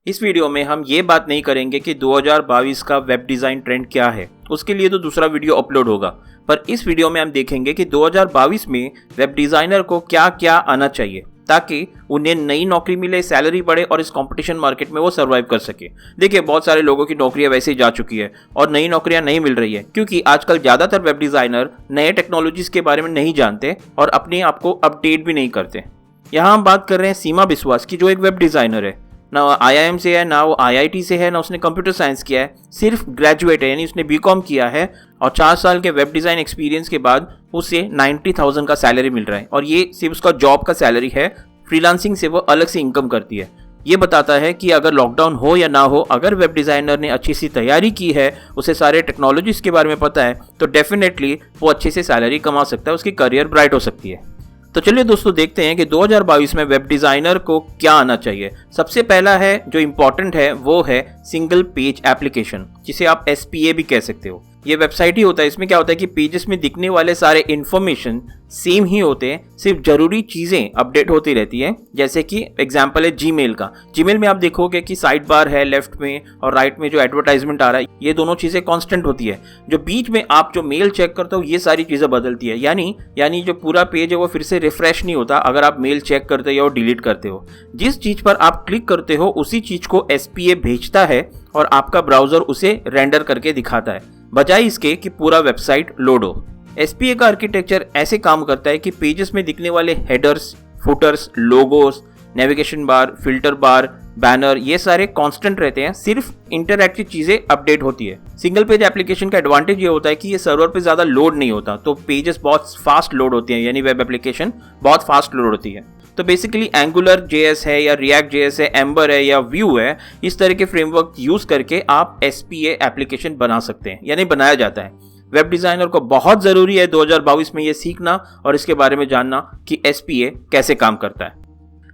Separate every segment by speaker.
Speaker 1: इस वीडियो में हम ये बात नहीं करेंगे कि 2022 का वेब डिज़ाइन ट्रेंड क्या है, उसके लिए तो दूसरा वीडियो अपलोड होगा। पर इस वीडियो में हम देखेंगे कि 2022 में वेब डिज़ाइनर को क्या क्या आना चाहिए ताकि उन्हें नई नौकरी मिले, सैलरी बढ़े और इस कंपटीशन मार्केट में वो सर्वाइव कर सके। देखिए, बहुत सारे लोगों की नौकरियां वैसे ही जा चुकी है और नई नौकरियां नहीं मिल रही है क्योंकि आजकल ज़्यादातर वेब डिज़ाइनर नए टेक्नोलॉजीज़ के बारे में नहीं जानते और अपने आप को अपडेट भी नहीं करते। यहाँ हम बात कर रहे हैं सीमा बिस्वास की, जो एक वेब डिज़ाइनर है। ना IIM से है, ना वो IIT से है, ना उसने कंप्यूटर साइंस किया है, सिर्फ ग्रेजुएट है, यानी उसने BCom किया है और 4 साल के वेब डिज़ाइन एक्सपीरियंस के बाद उसे 90,000 का सैलरी मिल रहा है और ये सिर्फ उसका जॉब का सैलरी है। फ्रीलांसिंग से वो अलग से इनकम करती है। ये बताता है कि अगर लॉकडाउन हो या ना हो, अगर वेब डिज़ाइनर ने अच्छी सी तैयारी की है, उसे सारे टेक्नोलॉजीज़ के बारे में पता है, तो डेफिनेटली वो अच्छे से सैलरी कमा सकता है, उसकी करियर ब्राइट हो सकती है। तो चलिए दोस्तों, देखते हैं कि 2022 में वेब डिज़ाइनर को क्या आना चाहिए। सबसे पहला है जो इम्पॉर्टेंट है वो है सिंगल पेज एप्लीकेशन, जिसे आप SPA भी कह सकते हो। ये वेबसाइट ही होता है। इसमें क्या होता है कि पेजेस में दिखने वाले सारे इन्फॉर्मेशन सेम ही होते हैं, सिर्फ जरूरी चीज़ें अपडेट होती रहती हैं। जैसे कि एग्जांपल है जीमेल का। जीमेल में आप देखोगे कि साइड बार है लेफ्ट में और राइट में जो एडवर्टाइजमेंट आ रहा है, ये दोनों चीज़ें कांस्टेंट होती है। जो बीच में आप जो मेल चेक करते हो, ये सारी चीज़ें बदलती है। यानी जो पूरा पेज है वो फिर से रिफ्रेश नहीं होता अगर आप मेल चेक करते हो और डिलीट करते हो। जिस चीज़ पर आप क्लिक करते हो उसी चीज़ को SPA भेजता है और आपका ब्राउज़र उसे रेंडर करके दिखाता है, बजाय इसके कि पूरा वेबसाइट लोड हो। SPA का आर्किटेक्चर ऐसे काम करता है कि पेजेस में दिखने वाले headers, footers, logos, navigation bar, filter bar, banner, ये सारे कांस्टेंट रहते हैं। सिर्फ इंटरैक्टिव चीज़ें अपडेट होती है। सिंगल पेज एप्लीकेशन का एडवांटेज ये होता है कि ये सर्वर पे ज़्यादा लोड नहीं होता, तो पेजेस बहुत फास्ट लोड होती हैं, यानी वेब एप्लीकेशन बहुत फास्ट लोड होती है। तो बेसिकली एंगुलर JS है या रिएक्ट JS है, एम्बर है या व्यू है, इस तरह के फ्रेमवर्क यूज़ करके आप SPA एप्लीकेशन बना सकते हैं, यानी बनाया जाता है। वेब डिज़ाइनर को बहुत ज़रूरी है 2022 में ये सीखना और इसके बारे में जानना कि SPA कैसे काम करता है।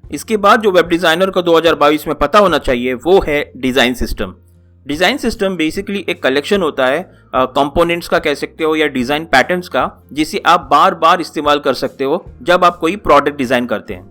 Speaker 1: इसके बाद जो वेब डिज़ाइनर को 2022 में पता होना चाहिए वो है design system. Design system basically एक कलेक्शन होता है कंपोनेंट्स का कह सकते हो या डिज़ाइन पैटर्न्स का, जिसे आप बार बार इस्तेमाल कर सकते हो जब आप कोई प्रोडक्ट डिज़ाइन करते हैं।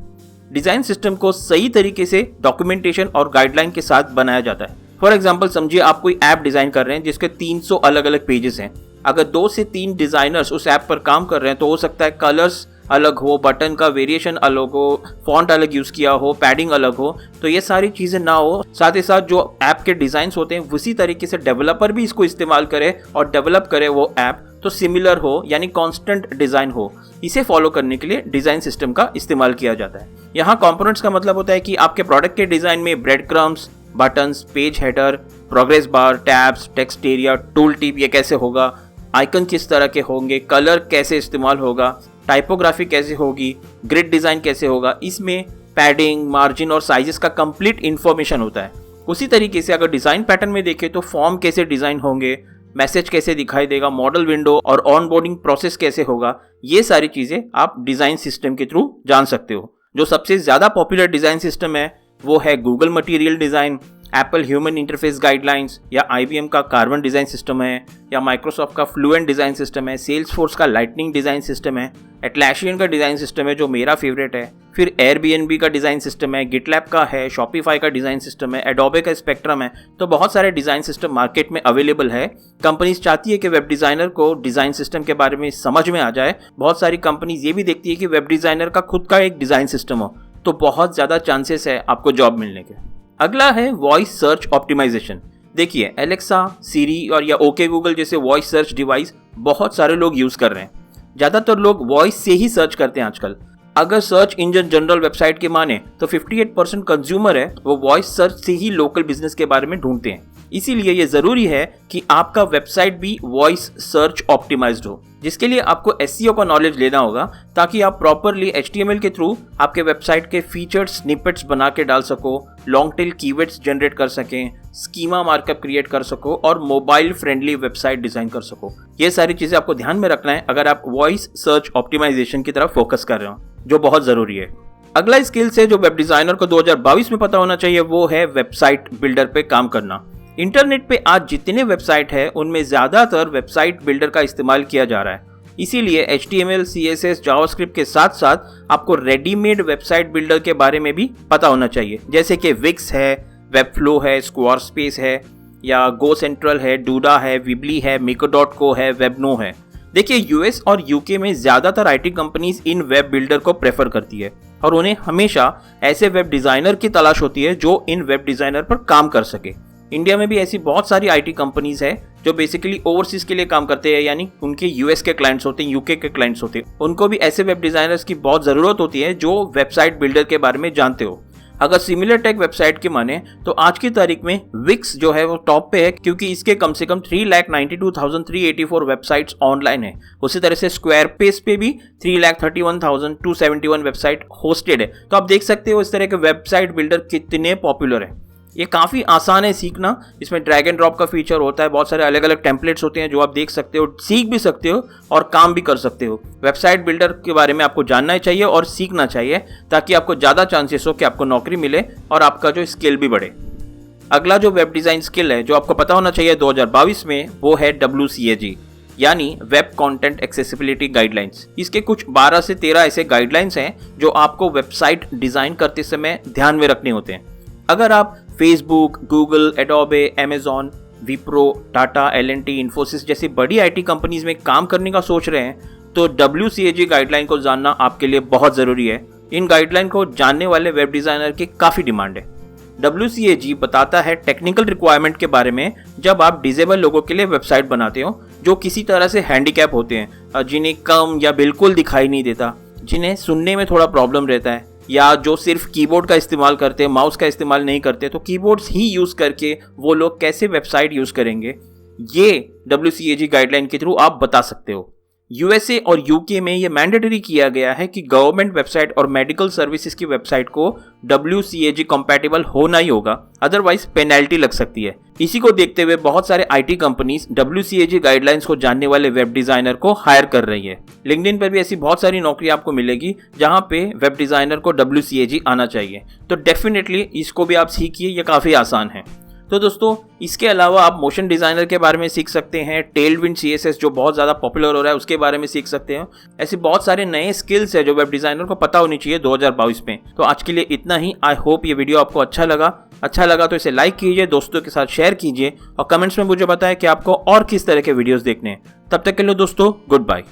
Speaker 1: डिज़ाइन सिस्टम को सही तरीके से डॉक्यूमेंटेशन और गाइडलाइन के साथ बनाया जाता है। फॉर एग्जांपल, समझिए आप कोई ऐप डिज़ाइन कर रहे हैं जिसके 300 अलग अलग पेजेस हैं। अगर 2 से 3 डिज़ाइनर्स उस ऐप पर काम कर रहे हैं तो हो सकता है कलर्स अलग हो, बटन का वेरिएशन अलग हो, फॉन्ट अलग यूज़ किया हो, पैडिंग अलग हो, तो ये सारी चीज़ें ना हो। साथ ही साथ जो ऐप के डिज़ाइंस होते हैं उसी तरीके से डेवलपर भी इसको इस्तेमाल करे और डेवलप करे वो ऐप, तो सिमिलर हो, यानी कांस्टेंट डिज़ाइन हो। इसे फॉलो करने के लिए डिज़ाइन सिस्टम का इस्तेमाल किया जाता है। यहाँ कंपोनेंट्स का मतलब होता है कि आपके प्रोडक्ट के डिज़ाइन में bread crumbs, buttons, page header, progress bar, tabs, text area, tool tip ये कैसे होगा, आइकन किस तरह के होंगे, कलर कैसे इस्तेमाल होगा, टाइपोग्राफी कैसे होगी, ग्रिड डिज़ाइन कैसे होगा, इसमें पैडिंग, मार्जिन और साइजेस का कंप्लीट इन्फॉर्मेशन होता है। उसी तरीके से अगर डिज़ाइन पैटर्न में देखें तो फॉर्म कैसे डिज़ाइन होंगे, मैसेज कैसे दिखाई देगा, मॉडल विंडो और ऑनबोर्डिंग प्रोसेस कैसे होगा, ये सारी चीज़ें आप डिज़ाइन सिस्टम के थ्रू जान सकते हो। जो सबसे ज़्यादा पॉपुलर डिज़ाइन सिस्टम है वो है Google material design, Apple human interface guidelines, या IBM का कार्बन डिज़ाइन सिस्टम है, या माइक्रोसॉफ्ट का फ्लुएंट डिज़ाइन सिस्टम है, सेल्सफोर्स का लाइटनिंग डिज़ाइन सिस्टम है, एटलासियन का डिज़ाइन सिस्टम है जो मेरा फेवरेट है, फिर Airbnb का डिज़ाइन सिस्टम है, गिटलैब का है, शॉपिफाई का डिज़ाइन सिस्टम है, एडोबे का स्पेक्ट्रम है। तो बहुत सारे डिज़ाइन सिस्टम मार्केट में अवेलेबल है। कंपनीज चाहती है कि वेब डिज़ाइनर को डिज़ाइन सिस्टम के बारे में समझ में आ जाए। बहुत सारी कंपनीज ये भी देखती है कि वेब डिज़ाइनर का खुद का एक डिज़ाइन सिस्टम हो, तो बहुत ज़्यादा चांसेस है आपको जॉब मिलने के। अगला है वॉइस सर्च ऑप्टिमाइजेशन। देखिए, एलेक्सा, सीरी और या ओके गूगल जैसे वॉइस सर्च डिवाइस बहुत सारे लोग यूज़ कर रहे हैं। ज़्यादातर लोग वॉइस से ही सर्च करते हैं आजकल। अगर सर्च इंजन जनरल वेबसाइट के माने तो 58% कंज्यूमर है वो वॉइस सर्च से ही लोकल बिजनेस के बारे में ढूंढते हैं। इसीलिए ये ज़रूरी है कि आपका वेबसाइट भी वॉइस सर्च ऑप्टिमाइज्ड हो, जिसके लिए आपको SEO का नॉलेज लेना होगा ताकि आप प्रॉपरली HTML के थ्रू आपके वेबसाइट के फीचर्ड स्निपेट्स बना के डाल सको, लॉन्ग टेल कीवर्ड्स जनरेट कर सकें, स्कीमा मार्कअप क्रिएट कर सको और मोबाइल फ्रेंडली वेबसाइट डिज़ाइन कर सको। ये सारी चीज़ें आपको ध्यान में रखना है अगर आप वॉइस सर्च ऑप्टिमाइजेशन की तरफ फोकस कर रहे हो, जो बहुत ज़रूरी है। अगला स्किल्स है जो वेब डिज़ाइनर को 2022 में पता होना चाहिए वो है वेबसाइट बिल्डर पे काम करना। इंटरनेट पे आज जितने वेबसाइट है उनमें ज़्यादातर वेबसाइट बिल्डर का इस्तेमाल किया जा रहा है। इसीलिए HTML, CSS, जावास्क्रिप्ट के साथ साथ आपको रेडीमेड वेबसाइट बिल्डर के बारे में भी पता होना चाहिए, जैसे कि विक्स है, वेबफ्लो है, स्क्वायरस्पेस है, या गो सेंट्रल है, डूडा है, विबली है, Miko.co है, वेबनो है। देखिए यूएस और यूके में ज़्यादातर IT companies in web builder को प्रेफर करती है और उन्हें हमेशा ऐसे वेब डिज़ाइनर की तलाश होती है जो इन वेब डिज़ाइनर पर काम कर सके। इंडिया में भी ऐसी बहुत सारी आईटी कंपनीज है जो बेसिकली ओवरसीज के लिए काम करते हैं, यानी उनके यूएस के क्लाइंट्स होते हैं, यूके के क्लाइंट्स होते हैं। उनको भी ऐसे वेब डिज़ाइनर्स की बहुत ज़रूरत होती है जो वेबसाइट बिल्डर के बारे में जानते हो। अगर सिमिलर टेक वेबसाइट की माने तो आज की तारीख में विक्स जो है वो टॉप पे है, क्योंकि इसके कम से कम 3,92,384 वेबसाइट्स ऑनलाइन है। उसी तरह से स्क्वायरपेस पे भी 3,31,271 वेबसाइट होस्टेड है। तो आप देख सकते हो इस तरह के वेबसाइट बिल्डर कितने पॉपुलर है। ये काफ़ी आसान है सीखना। इसमें ड्रैग एंड ड्रॉप का फीचर होता है, बहुत सारे अलग अलग टेम्पलेट्स होते हैं जो आप देख सकते हो, सीख भी सकते हो और काम भी कर सकते हो। वेबसाइट बिल्डर के बारे में आपको जानना चाहिए और सीखना चाहिए ताकि आपको ज़्यादा चांसेस हो कि आपको नौकरी मिले और आपका जो स्किल भी बढ़े। अगला जो वेब डिज़ाइन स्किल है जो आपको पता होना चाहिए 2022 में, वो है WCAG यानी वेब कंटेंट एक्सेसिबिलिटी गाइडलाइंस। इसके कुछ 12 से 13 ऐसे गाइडलाइंस हैं जो आपको वेबसाइट डिज़ाइन करते समय ध्यान में रखने होते हैं। अगर आप Facebook, Google, Adobe, Amazon, Wipro, Tata, L&T, Infosys जैसी बड़ी आईटी कंपनीज में काम करने का सोच रहे हैं तो WCAG गाइडलाइन को जानना आपके लिए बहुत ज़रूरी है। इन गाइडलाइन को जानने वाले वेब डिज़ाइनर की काफ़ी डिमांड है। WCAG बताता है टेक्निकल रिक्वायरमेंट के बारे में जब आप डिसेबल लोगों के लिए वेबसाइट बनाते हो जो किसी तरह से हैंडीकैप होते हैं, जिन्हें कम या बिल्कुल दिखाई नहीं देता, जिन्हें सुनने में थोड़ा प्रॉब्लम रहता है, या जो सिर्फ कीबोर्ड का इस्तेमाल करते हैं, माउस का इस्तेमाल नहीं करते। तो कीबोर्ड्स ही यूज़ करके वो लोग कैसे वेबसाइट यूज़ करेंगे, ये WCAG गाइडलाइन के थ्रू आप बता सकते हो। यूएसए और यूके में ये मैंडेटरी किया गया है कि गवर्नमेंट वेबसाइट और मेडिकल सर्विसेज की वेबसाइट को WCAG कंपैटिबल होना ही होगा, अदरवाइज पेनल्टी लग सकती है। इसी को देखते हुए बहुत सारे आईटी कंपनीज WCAG गाइडलाइंस को जानने वाले वेब डिजाइनर को हायर कर रही है। लिंक्डइन पर भी ऐसी बहुत सारी नौकरी आपको मिलेगी जहां पे वेब डिजाइनर को WCAG आना चाहिए। तो डेफिनेटली इसको भी आप सीखिए, ये काफ़ी आसान है। तो दोस्तों इसके अलावा आप मोशन डिज़ाइनर के बारे में सीख सकते हैं, टेलविंड CSS जो बहुत ज़्यादा पॉपुलर हो रहा है उसके बारे में सीख सकते हैं। ऐसे बहुत सारे नए स्किल्स है जो वेब डिज़ाइनर को पता होनी चाहिए 2022 में। तो आज के लिए इतना ही। आई होप ये वीडियो आपको अच्छा लगा तो इसे लाइक कीजिए, दोस्तों के साथ शेयर कीजिए और कमेंट्स में मुझे बताएं कि आपको और किस तरह के वीडियोज़ देखने हैं। तब तक के लिए दोस्तों गुड बाय।